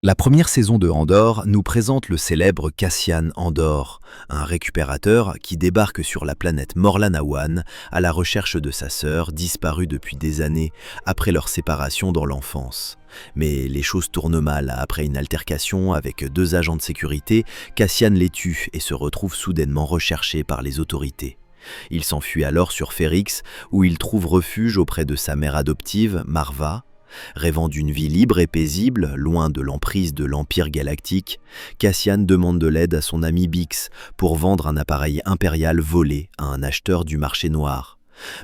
La première saison de Andor nous présente le célèbre Cassian Andor, un récupérateur qui débarque sur la planète Morlanawan à la recherche de sa sœur disparue depuis des années après leur séparation dans l'enfance. Mais les choses tournent mal après une altercation avec deux agents de sécurité. Cassian les tue et se retrouve soudainement recherché par les autorités. Il s'enfuit alors sur Ferrix où il trouve refuge auprès de sa mère adoptive, Marva. Rêvant d'une vie libre et paisible, loin de l'emprise de l'Empire galactique, Cassian demande de l'aide à son ami Bix pour vendre un appareil impérial volé à un acheteur du marché noir.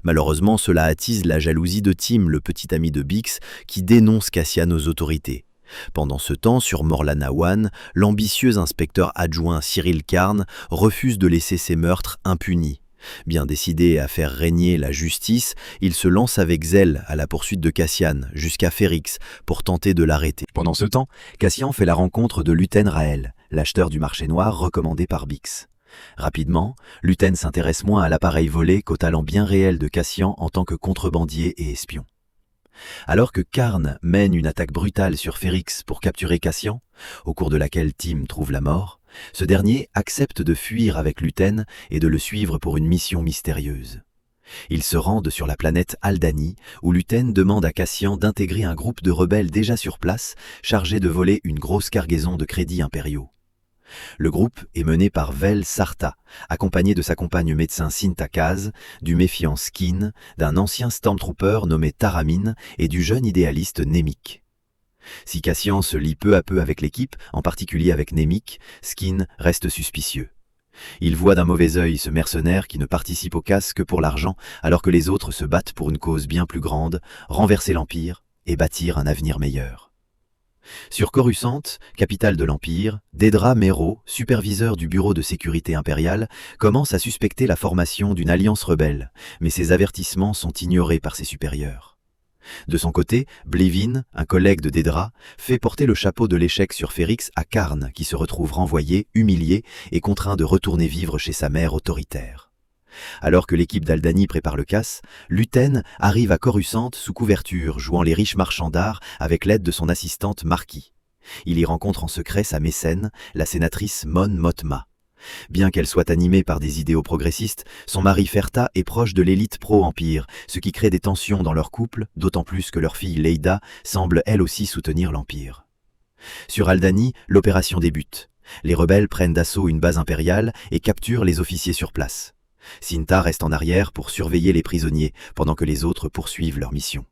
Malheureusement, cela attise la jalousie de Tim, le petit ami de Bix, qui dénonce Cassian aux autorités. Pendant ce temps, sur Morlanawan, l'ambitieux inspecteur adjoint Cyril Karn refuse de laisser ses meurtres impunis. Bien décidé à faire régner la justice, il se lance avec zèle à la poursuite de Cassian jusqu'à Ferrix pour tenter de l'arrêter. Pendant ce temps, Cassian fait la rencontre de Luten Rael, l'acheteur du marché noir recommandé par Bix. Rapidement, Luten s'intéresse moins à l'appareil volé qu'au talent bien réel de Cassian en tant que contrebandier et espion. Alors que Karn mène une attaque brutale sur Ferrix pour capturer Cassian, au cours de laquelle Tim trouve la mort, ce dernier accepte de fuir avec Luten et de le suivre pour une mission mystérieuse. Ils se rendent sur la planète Aldhani, où Luten demande à Cassian d'intégrer un groupe de rebelles déjà sur place, chargé de voler une grosse cargaison de crédits impériaux. Le groupe est mené par Vel Sartha, accompagné de sa compagne médecin Cinta Kaz, du méfiant Skin, d'un ancien Stormtrooper nommé Taramine et du jeune idéaliste Nemik. Si Cassian se lie peu à peu avec l'équipe, en particulier avec Nemik, Skin reste suspicieux. Il voit d'un mauvais œil ce mercenaire qui ne participe au casse que pour l'argent, alors que les autres se battent pour une cause bien plus grande, renverser l'Empire et bâtir un avenir meilleur. Sur Coruscant, capitale de l'Empire, Dedra Meero, superviseur du bureau de sécurité impériale, commence à suspecter la formation d'une alliance rebelle, mais ses avertissements sont ignorés par ses supérieurs. De son côté, Blevin, un collègue de Dedra, fait porter le chapeau de l'échec sur Ferrix à Karn, qui se retrouve renvoyé, humilié et contraint de retourner vivre chez sa mère autoritaire. Alors que l'équipe d'Aldhani prépare le casse, Luten arrive à Coruscant sous couverture, jouant les riches marchands d'art avec l'aide de son assistante Marquis. Il y rencontre en secret sa mécène, la sénatrice Mon Mothma. Bien qu'elle soit animée par des idéaux progressistes, son mari Ferta est proche de l'élite pro-Empire, ce qui crée des tensions dans leur couple, d'autant plus que leur fille Leida semble elle aussi soutenir l'Empire. Sur Aldhani, l'opération débute. Les rebelles prennent d'assaut une base impériale et capturent les officiers sur place. Cinta reste en arrière pour surveiller les prisonniers, pendant que les autres poursuivent leur mission.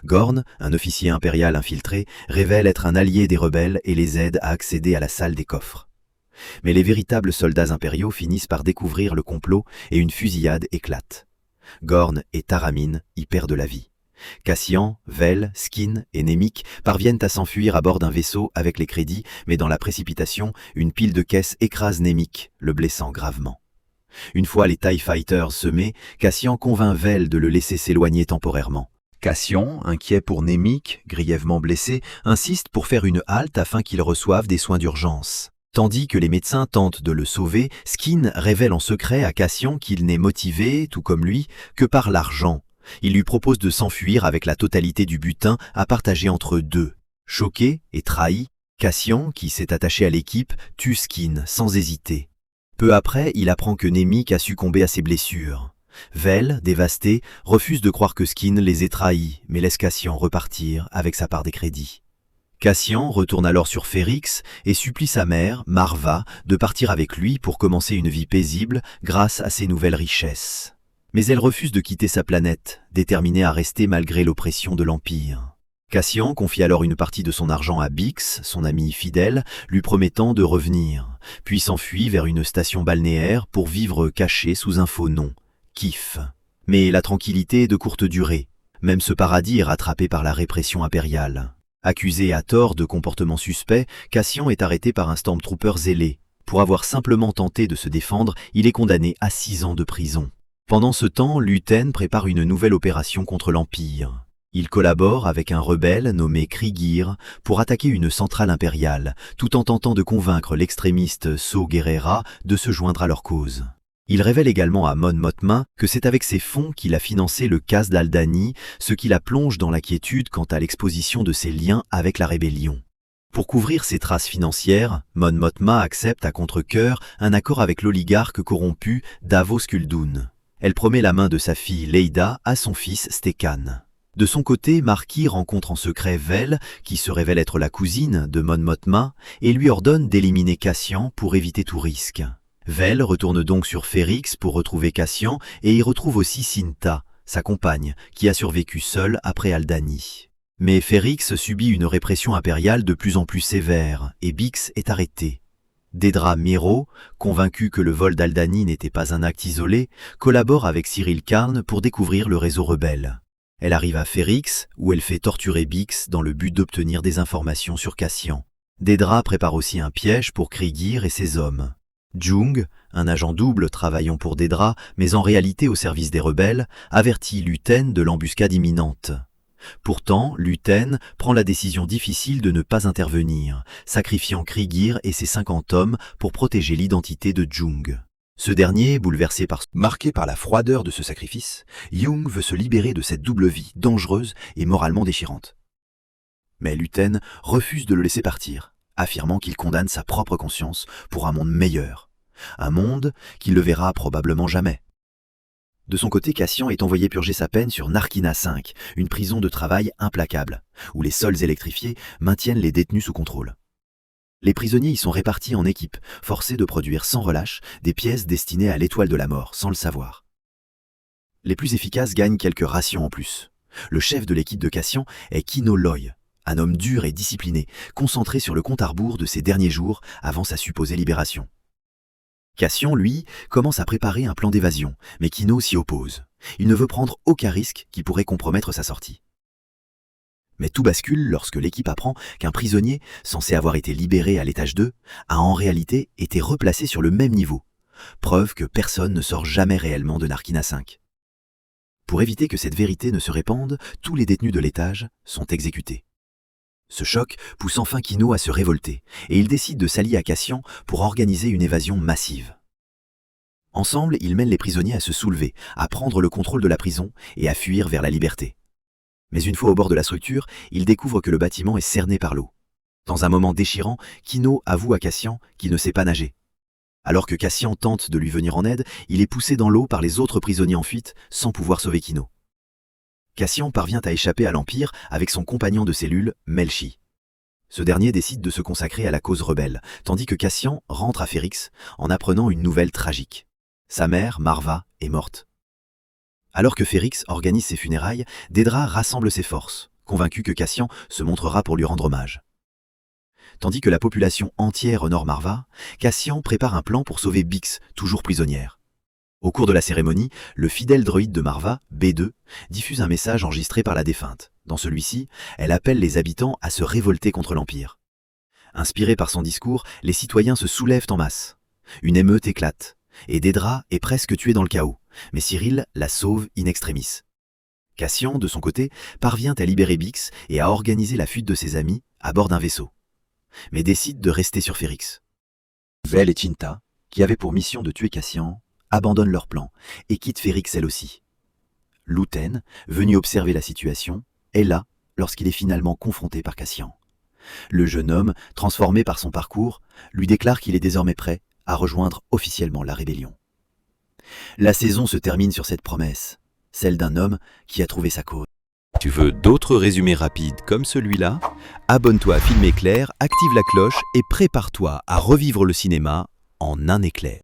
Gorn, un officier impérial infiltré, révèle être un allié des rebelles et les aide à accéder à la salle des coffres. Mais les véritables soldats impériaux finissent par découvrir le complot et une fusillade éclate. Gorn et Taramine y perdent la vie. Cassian, Vel, Skin et Nemik parviennent à s'enfuir à bord d'un vaisseau avec les crédits, mais dans la précipitation, une pile de caisses écrase Nemik, le blessant gravement. Une fois les TIE Fighters semés, Cassian convainc Vel de le laisser s'éloigner temporairement. Cassian, inquiet pour Nemik, grièvement blessé, insiste pour faire une halte afin qu'il reçoive des soins d'urgence. Tandis que les médecins tentent de le sauver, Skin révèle en secret à Cassian qu'il n'est motivé, tout comme lui, que par l'argent. Il lui propose de s'enfuir avec la totalité du butin à partager entre eux deux. Choqué et trahi, Cassian, qui s'est attaché à l'équipe, tue Skin sans hésiter. Peu après, il apprend que Nemik a succombé à ses blessures. Vel, dévasté, refuse de croire que Skin les ait trahis, mais laisse Cassian repartir avec sa part des crédits. Cassian retourne alors sur Ferrix et supplie sa mère, Marva, de partir avec lui pour commencer une vie paisible grâce à ses nouvelles richesses. Mais elle refuse de quitter sa planète, déterminée à rester malgré l'oppression de l'Empire. Cassian confie alors une partie de son argent à Bix, son ami fidèle, lui promettant de revenir, puis s'enfuit vers une station balnéaire pour vivre caché sous un faux nom, Kif. Mais la tranquillité est de courte durée, même ce paradis est rattrapé par la répression impériale. Accusé à tort de comportement suspect, Cassian est arrêté par un Stormtrooper zélé. Pour avoir simplement tenté de se défendre, il est condamné à 6 ans de prison. Pendant ce temps, Luten prépare une nouvelle opération contre l'Empire. Il collabore avec un rebelle nommé Krigir pour attaquer une centrale impériale, tout en tentant de convaincre l'extrémiste Saw Gerrera de se joindre à leur cause. Il révèle également à Mon Mothma que c'est avec ses fonds qu'il a financé le casse d'Aldhani, ce qui la plonge dans l'inquiétude quant à l'exposition de ses liens avec la rébellion. Pour couvrir ses traces financières, Mon Mothma accepte à contre-cœur un accord avec l'oligarque corrompu Davos Kuldun. Elle promet la main de sa fille Leida à son fils Stekan. De son côté, Marquis rencontre en secret Vel, qui se révèle être la cousine de Mon Mothma, et lui ordonne d'éliminer Cassian pour éviter tout risque. Vel retourne donc sur Ferrix pour retrouver Cassian et y retrouve aussi Cinta, sa compagne, qui a survécu seule après Aldani. Mais Ferrix subit une répression impériale de plus en plus sévère et Bix est arrêté. Dedra Meero, convaincu que le vol d'Aldani n'était pas un acte isolé, collabore avec Cyril Karn pour découvrir le réseau rebelle. Elle arrive à Ferrix, où elle fait torturer Bix dans le but d'obtenir des informations sur Cassian. Dedra prépare aussi un piège pour Kriegir et ses hommes. Jung, un agent double travaillant pour Dedra, mais en réalité au service des rebelles, avertit Luten de l'embuscade imminente. Pourtant, Luten prend la décision difficile de ne pas intervenir, sacrifiant Kriegir et ses 50 hommes pour protéger l'identité de Jung. Ce dernier, marqué par la froideur de ce sacrifice, Jung veut se libérer de cette double vie dangereuse et moralement déchirante. Mais Luten refuse de le laisser partir, affirmant qu'il condamne sa propre conscience pour un monde meilleur, un monde qu'il ne verra probablement jamais. De son côté, Cassian est envoyé purger sa peine sur Narkina 5, une prison de travail implacable, où les sols électrifiés maintiennent les détenus sous contrôle. Les prisonniers y sont répartis en équipes, forcés de produire sans relâche des pièces destinées à l'étoile de la mort, sans le savoir. Les plus efficaces gagnent quelques rations en plus. Le chef de l'équipe de Cassian est Kino Loy, un homme dur et discipliné, concentré sur le compte à rebours de ses derniers jours avant sa supposée libération. Cassian, lui, commence à préparer un plan d'évasion, mais Kino s'y oppose. Il ne veut prendre aucun risque qui pourrait compromettre sa sortie. Mais tout bascule lorsque l'équipe apprend qu'un prisonnier, censé avoir été libéré à l'étage 2, a en réalité été replacé sur le même niveau, preuve que personne ne sort jamais réellement de Narkina 5. Pour éviter que cette vérité ne se répande, tous les détenus de l'étage sont exécutés. Ce choc pousse enfin Kino à se révolter, et il décide de s'allier à Cassian pour organiser une évasion massive. Ensemble, ils mènent les prisonniers à se soulever, à prendre le contrôle de la prison et à fuir vers la liberté. Mais une fois au bord de la structure, ils découvrent que le bâtiment est cerné par l'eau. Dans un moment déchirant, Kino avoue à Cassian qu'il ne sait pas nager. Alors que Cassian tente de lui venir en aide, il est poussé dans l'eau par les autres prisonniers en fuite, sans pouvoir sauver Kino. Cassian parvient à échapper à l'Empire avec son compagnon de cellule, Melchi. Ce dernier décide de se consacrer à la cause rebelle, tandis que Cassian rentre à Ferrix en apprenant une nouvelle tragique. Sa mère, Marva, est morte. Alors que Ferrix organise ses funérailles, Dedra rassemble ses forces, convaincu que Cassian se montrera pour lui rendre hommage. Tandis que la population entière honore Marva, Cassian prépare un plan pour sauver Bix, toujours prisonnière. Au cours de la cérémonie, le fidèle droïde de Marva, B2, diffuse un message enregistré par la défunte. Dans celui-ci, elle appelle les habitants à se révolter contre l'Empire. Inspirés par son discours, les citoyens se soulèvent en masse. Une émeute éclate, et Dedra est presque tué dans le chaos, mais Cyril la sauve in extremis. Cassian, de son côté, parvient à libérer Bix et à organiser la fuite de ses amis à bord d'un vaisseau, mais décide de rester sur Ferrix. Vel et Cinta, qui avaient pour mission de tuer Cassian, abandonnent leur plan et quittent Ferrix elle aussi. Luten, venu observer la situation, est là lorsqu'il est finalement confronté par Cassian. Le jeune homme, transformé par son parcours, lui déclare qu'il est désormais prêt à rejoindre officiellement la rébellion. La saison se termine sur cette promesse, celle d'un homme qui a trouvé sa cause. Tu veux d'autres résumés rapides comme celui-là? Abonne-toi à Film Éclair, active la cloche et prépare-toi à revivre le cinéma en un éclair.